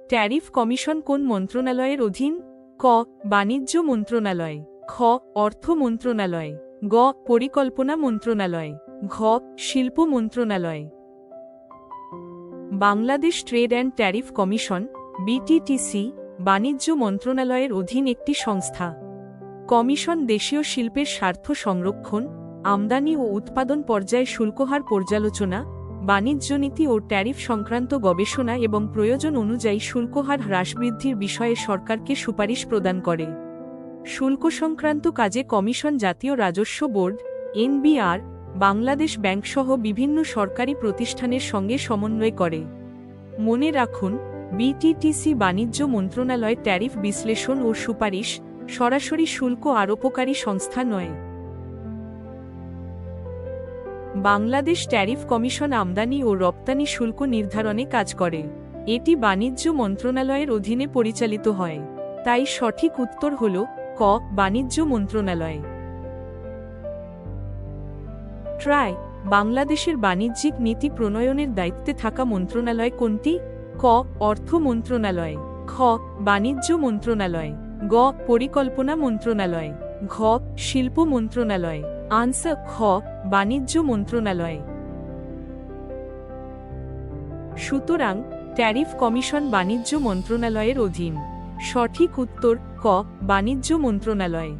Tariff commission কোন মন্ত্রণালয়ের অধীন? ক. বাণিজ্য মন্ত্রণালয়, খ. অর্থ মন্ত্রণালয়, গ. পরিকল্পনা মন্ত্রণালয়, ঘ. শিল্প মন্ত্রণালয়। Bangladesh trade and tariff commission BTTC বাণিজ্য মন্ত্রণালয়ের অধীন একটি সংস্থা। কমিশন দেশীয় শিল্পের স্বার্থ সংরক্ষণ, আমদানি ও উৎপাদন পর্যায়ে শুল্কহার পর্যালোচনা, বাণিজ্য নীতি ও ট্যারিফ সংক্রান্ত গবেষণা এবং প্রয়োজন অনুযায়ী শুল্কহার হ্রাস বৃদ্ধির বিষয়ে সরকারকে সুপারিশ প্রদান করে। শুল্ক সংক্রান্ত কাজে কমিশন জাতীয় রাজস্ব বোর্ড এনবিআর, বাংলাদেশ ব্যাংকসহ বিভিন্ন সরকারি প্রতিষ্ঠানের সঙ্গে সমন্বয় করে। মনে রাখুন, বিটিটিসি বাণিজ্য মন্ত্রণালয় ট্যারিফ বিশ্লেষণ ও সুপারিশ, সরাসরি শুল্ক আরোপকারী সংস্থা নয়। বাংলাদেশ ট্যারিফ কমিশন আমদানি ও রপ্তানি শুল্ক নির্ধারণে কাজ করে। এটি বাণিজ্য মন্ত্রণালয়ের অধীনে পরিচালিত হয়। তাই সঠিক উত্তর হল ক. বাণিজ্য মন্ত্রণালয়। ট্রাই বাংলাদেশের বাণিজ্যিক নীতি প্রণয়নের দায়িত্বে থাকা মন্ত্রণালয় কোনটি? ক. অর্থ মন্ত্রণালয়, খ. বাণিজ্য মন্ত্রণালয়, গ. পরিকল্পনা মন্ত্রণালয়, ঘ. শিল্প মন্ত্রণালয়। আনসার খ. বাণিজ্য মন্ত্রণালয়। সুতরাং ট্যারিফ কমিশন বাণিজ্য মন্ত্রণালয়ের অধীন। সঠিক উত্তর ক. বাণিজ্য মন্ত্রণালয়।